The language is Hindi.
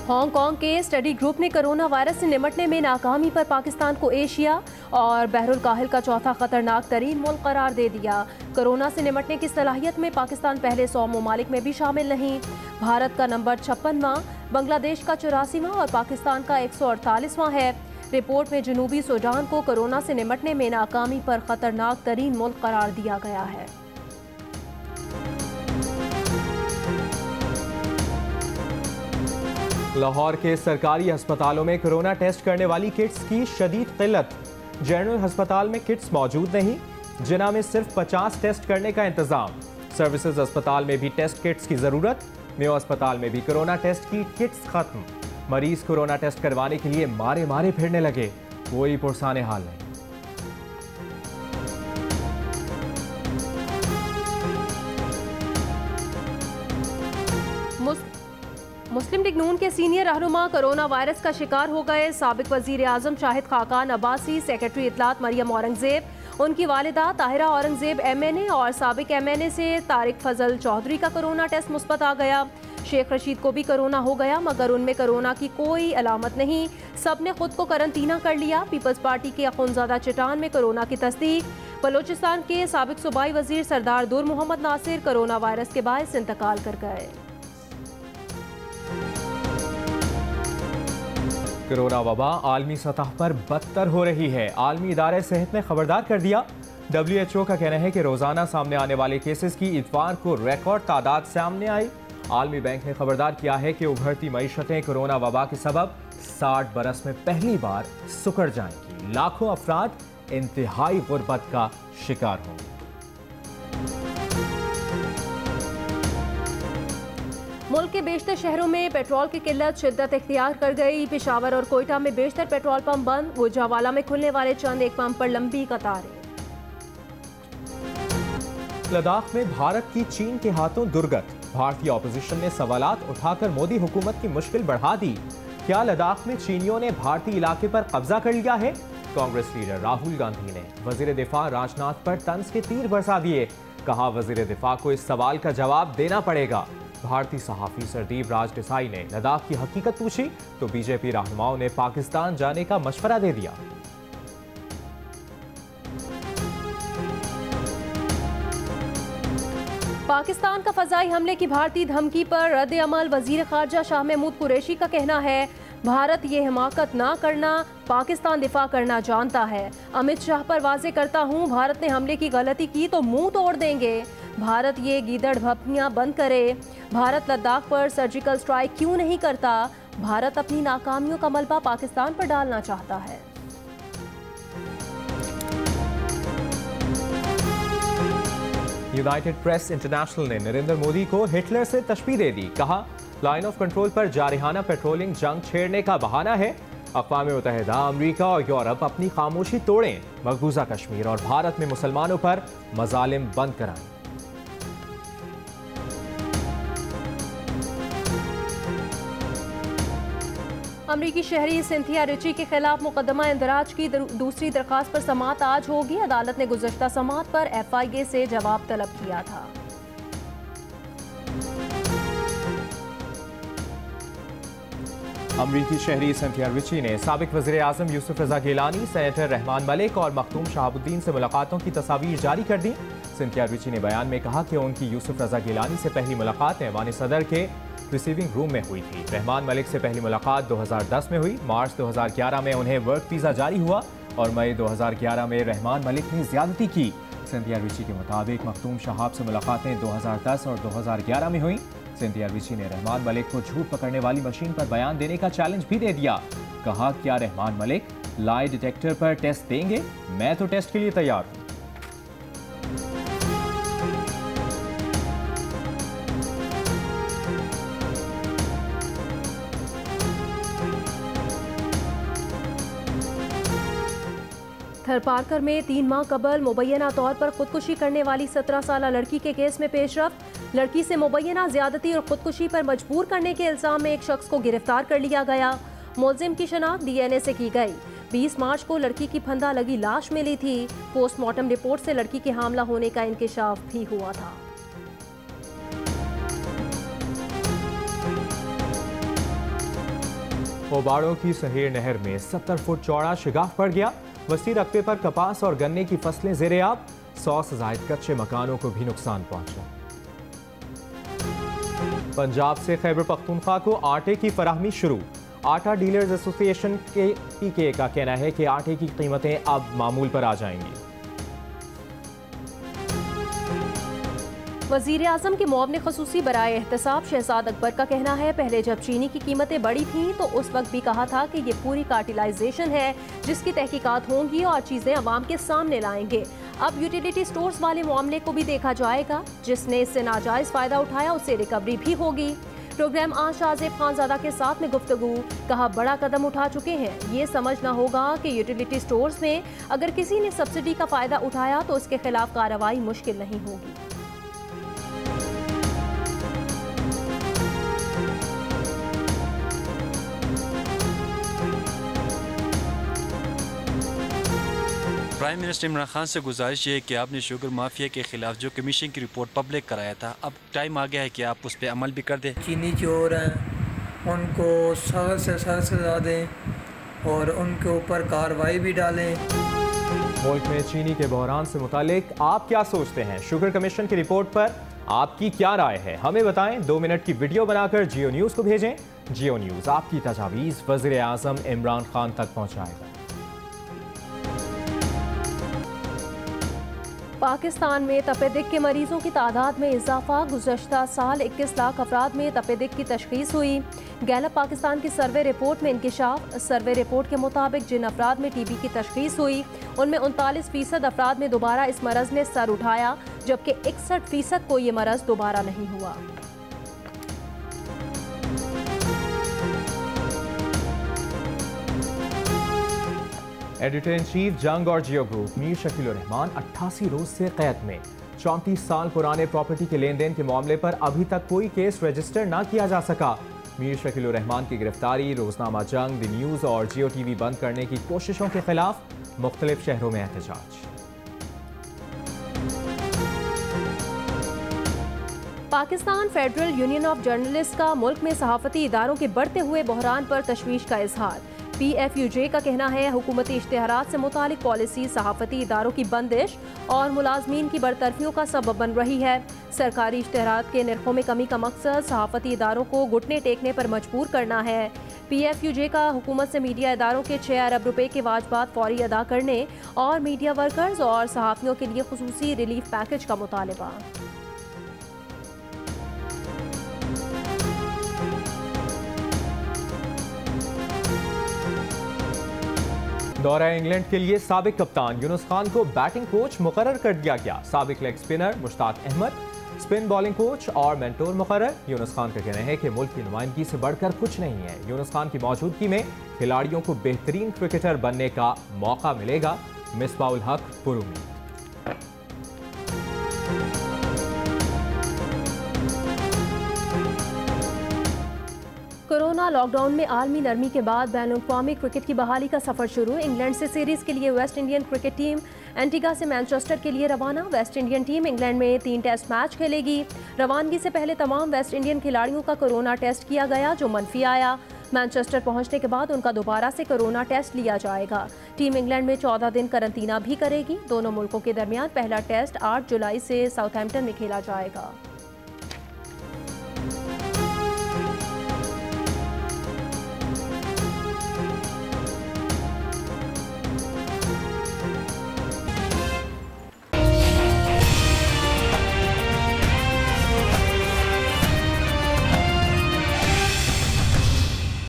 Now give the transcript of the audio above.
हांगकांग के स्टडी ग्रुप ने कोरोना वायरस से निपटने में नाकामी पर पाकिस्तान को एशिया और बहरुल काहिल का चौथा खतरनाक तरीन मुल्क करार दे दिया। कोरोना से निपटने की सलाहियत में पाकिस्तान पहले 100 ममालिक में भी शामिल नहीं। भारत का नंबर 56वां, बांग्लादेश का 84वां और पाकिस्तान का 148वां है। रिपोर्ट में जनूबी सूडान को कोरोना से निपटने में नाकामी पर खतरनाक तरीन मुल्क करार दिया गया है। लाहौर के सरकारी अस्पतालों में कोरोना टेस्ट करने वाली किट्स की शदीद किल्लत। जनरल अस्पताल में किट्स मौजूद नहीं, जिना में सिर्फ 50 टेस्ट करने का इंतजाम। सर्विसेज अस्पताल में भी टेस्ट किट्स की जरूरत। मेयो अस्पताल में भी कोरोना टेस्ट की किट्स खत्म। मरीज कोरोना टेस्ट करवाने के लिए मारे मारे फिरने लगे, कोई पुरसाने हाल नहीं। मुस्लिम लीग नून के सीनियर रहनुमा कोरोना वायरस का शिकार हो गए। साबिक वजीर आजम शाहिद खाकान अब्बासी, सेक्रेटरी इत्तलात मरियम औरंगजेब, उनकी वालिदा ताहिरा औरंगजेब MNA और साबिक MNA से तारिक फजल चौधरी का कोरोना टेस्ट मुस्बत आ गया। शेख रशीद को भी कोरोना हो गया, मगर उनमें कोरोना की कोई अलामत नहीं। सब ने खुद को करंटीना कर लिया। पीपल्स पार्टी के अखुनजादा चटान में कोरोना की तस्दीक। बलोचिस्तान के साबिक सूबाई वजीर सरदार दूर मोहम्मद नासिर कोरोना वायरस के बायस इंतकाल कर गए। कोरोना वबा आलमी सतह पर बदतर हो रही है। आलमी इदारे सेहत ने खबरदार कर दिया। WHO का कहना है कि रोजाना सामने आने वाले केसेस की इतवार को रिकॉर्ड तादाद सामने आई। आलमी बैंक ने खबरदार किया है कि उभरती मईशतें कोरोना वबा के सबब 60 बरस में पहली बार सुकड़ जाएंगी। लाखों अफराद इंतहाई गुर्बत का शिकार होंगे। मुल्क के बेशतर शहरों में पेट्रोल की किल्लत शिद्दत इख्तियार कर गई। पेशावर और कोयटा में बेशतर पेट्रोल पंप बंद। गुजरावाला में खुलने वाले चंद एक पंप पर लंबी कतारें। लद्दाख में भारत की चीन के हाथों दुर्गत। भारतीय ऑपोजिशन ने सवालात उठाकर मोदी हुकूमत की मुश्किल बढ़ा दी। क्या लद्दाख में चीनियों ने भारतीय इलाके पर कब्जा कर लिया है? कांग्रेस लीडर राहुल गांधी ने वजीर दिफा राजनाथ पर तंज के तीर बरसा दिए। कहा, वजीर दिफा को इस सवाल का जवाब देना पड़ेगा। भारतीय सहाफी सरदीप राज देसाई ने लद्दाख की हकीकत पूछी तो बीजेपी रहनुमाओं ने पाकिस्तान जाने का मशवरा दे दिया। पाकिस्तान का फजाई हमले की भारतीय धमकी पर रद्द अमल। वजीर खारजा शाह महमूद कुरैशी का कहना है, भारत ये हिमाकत ना करना, पाकिस्तान दिफा करना जानता है। अमित शाह पर वाजे करता हूँ, भारत ने हमले की गलती की तो मुंह तोड़ देंगे। भारत ये गीदड़ भपनियां बंद करे। भारत लद्दाख पर सर्जिकल स्ट्राइक क्यों नहीं करता? भारत अपनी नाकामियों का मलबा पाकिस्तान पर डालना चाहता है। यूनाइटेड प्रेस इंटरनेशनल ने नरेंद्र मोदी को हिटलर से तशबीह दे दी। कहा, लाइन ऑफ कंट्रोल पर जारहाना पेट्रोलिंग जंग छेड़ने का बहाना है। अक़वाम मुत्तहिदा, अमरीका और यूरोप अपनी खामोशी तोड़ें। मकबूजा कश्मीर और भारत में मुसलमानों पर मजालिम बंद कराएं। अमरीकी शहरी सिंथिया रिची के खिलाफ मुकदमा इंदराज की दूसरी दरखास्त पर समाअत आज होगी। अदालत ने गुज़श्ता समाअत पर FIA से जवाब तलब किया था। अमरीकी शहरी सिंथिया रिची ने साबिक वज़ीर आज़म यूसुफ रज़ा गिलानी, सेनेटर रहमान मलिक और मखदूम शहाबुद्दीन से मुलाकातों की तस्वीर जारी कर दी। सिंथिया रिची ने बयान में कहा कि उनकी यूसुफ रज़ा गिलानी से पहली मुलाकात ऐवान सदर के रिसीविंग रूम में हुई थी। रहमान मलिक से पहली मुलाकात 2010 में हुई। मार्च 2011 में उन्हें वर्क वीज़ा जारी हुआ और मई 2011 में रहमान मलिक ने ज्यादती की। सिंथिया रिची के मुताबिक मखदूम शहाब से मुलाकातें 2010 और 2011 में हुई। सिंथिया रिची ने रहमान मलिक को झूठ पकड़ने वाली मशीन पर बयान देने का चैलेंज भी दे दिया। कहा, क्या रहमान मलिक लाई डिटेक्टर पर टेस्ट देंगे? मैं तो टेस्ट के लिए तैयार हूँ। थरपारकर में 3 माह कबल मुबैना तौर पर खुदकुशी करने वाली 17 साला लड़की के केस में पेशरफ्त। लड़की से मुबैना ज्यादती और खुदकुशी पर मजबूर करने के इल्जाम में एक शख्स को गिरफ्तार कर लिया गया। मुलजिम की शनाख्त DNA से की गई। 20 मार्च को लड़की की फंदा लगी लाश मिली थी। पोस्टमार्टम रिपोर्ट से लड़की के हामला होने का इंकिशाफ भी हुआ था। ओबाड़ों की सहेर नहर में 70 फुट चौड़ा शिगाफ पड़ गया। वसी रकबे पर कपास और गन्ने की फसलें ज़ेर-ए-आब। 100 से ज़ायद कच्चे मकानों को भी नुकसान पहुंचा। पंजाब से खैबर पख्तूनख्वा को आटे की फराहमी शुरू। आटा डीलर्स एसोसिएशन के पीके का कहना है कि आटे की कीमतें अब मामूल पर आ जाएंगी। वज़ीर आज़म के मुआविन ख़ुसूसी बराए एहतसाब शहजाद अकबर का कहना है, पहले जब चीनी की कीमतें बढ़ी थीं तो उस वक्त भी कहा था कि ये पूरी कार्टिलाइजेशन है जिसकी तहकीकात होंगी और चीज़ें अवाम के सामने लाएंगे। अब यूटिलिटी स्टोर्स वाले मामले को भी देखा जाएगा। जिसने इससे नाजायज़ फ़ायदा उठाया उससे रिकवरी भी होगी। प्रोग्राम आज शाहज़ेब खानज़ादा के साथ में गुफ्तगू, कहा बड़ा कदम उठा चुके हैं। ये समझना होगा कि यूटिलिटी स्टोर्स में अगर किसी ने सब्सिडी का फ़ायदा उठाया तो उसके खिलाफ कार्रवाई मुश्किल नहीं होगी। प्राइम मिनिस्टर इमरान खान से गुजारिश है कि आपने शुगर माफिया के खिलाफ जो कमीशन की रिपोर्ट पब्लिक कराया था, अब टाइम आ गया है कि आप उस पर अमल भी कर दें। चीनी चोर हैं उनको सख्त से सख्त सजा दें और उनके ऊपर कार्रवाई भी डालें। मुल्क में चीनी के बहरान से मुतालिक आप क्या सोचते हैं? शुगर कमीशन की रिपोर्ट पर आपकी क्या राय है? हमें बताएं। 2 मिनट की वीडियो बनाकर जियो न्यूज़ को भेजें। जियो न्यूज़ आपकी तजावीज़ वज़ीर आज़म इमरान खान तक पहुँचाएगा। पाकिस्तान में तपेदिक के मरीजों की तादाद में इजाफा। गुज़श्ता साल 21 लाख अफराद में तपेदिक की तशख़ीस हुई। गैलप पाकिस्तान की सर्वे रिपोर्ट में इंकिशाफ। सर्वे रिपोर्ट के मुताबिक जिन अफराद में टीबी की तशख़ीस हुई उनमें 39% अफराद में दोबारा इस मरज़ ने सर उठाया, जबकि 61% को ये मरज़ दोबारा नहीं हुआ। एडिटर इन चीफ जंग और जियो ग्रुप मीर शकील रहमान 88 रोज से कैद में। 34 साल पुराने प्रॉपर्टी के लेन देन के मामले पर अभी तक कोई केस रजिस्टर ना किया जा सका। मीर शकील रहमान की गिरफ्तारी, रोजनामा जंग, द न्यूज़ और जियो टीवी बंद करने की कोशिशों के खिलाफ मुख्तलिफ शहरों में एहतजाज। Pakistan federal union of journalist का मुल्क में सहाफ़ती इदारों के बढ़ते हुए बहरान पर तशवीश का इजहार। PFUJ का कहना है हुकूमती इश्तिहारात से मुतालिक पॉलिसी सहाफ़ती इदारों की बंदिश और मुलाजमीन की बरतरफियों का सबब बन रही है। सरकारी इश्तिहारात के निर्खों में कमी का मकसद सहाफ़ती इदारों को घुटने टेकने पर मजबूर करना है। PFUJ का हुकूमत से मीडिया इदारों के 6 अरब रुपए के वाजबात फौरी अदा करने और मीडिया वर्कर्स और सहाफ़ियों के लिए खुसूसी रिलीफ पैकेज का मुतालबा। दौरा इंग्लैंड के लिए साबिक कप्तान यूनुस खान को बैटिंग कोच मुकर्रर कर दिया गया। साबिक leg spinner Mushtaq Ahmed spin bowling coach और मेंटोर मुकर्रर। यूनुस खान का कहना है कि मुल्क की नुमाइंदगी से बढ़कर कुछ नहीं है। यूनुस खान की मौजूदगी में खिलाड़ियों को बेहतरीन क्रिकेटर बनने का मौका मिलेगा। मिसबाउल हक पुरुमी। कोरोना लॉकडाउन में आलमी नरमी के बाद बैनुल-अक़वामी क्रिकेट की बहाली का सफर शुरू। इंग्लैंड से सीरीज के लिए West Indian cricket team Antigua से मैनचेस्टर के लिए रवाना। वेस्ट इंडियन टीम इंग्लैंड में 3 टेस्ट मैच खेलेगी। रवानगी से पहले तमाम वेस्ट इंडियन खिलाड़ियों का कोरोना टेस्ट किया गया, जो मनफी आया। मैनचेस्टर पहुंचने के बाद उनका दोबारा से कोरोना टेस्ट लिया जाएगा। टीम इंग्लैंड में 14 दिन करंतना भी करेगी। दोनों मुल्कों के दरमियान पहला टेस्ट 8 जुलाई से साउथहैम्पटन में खेला जाएगा।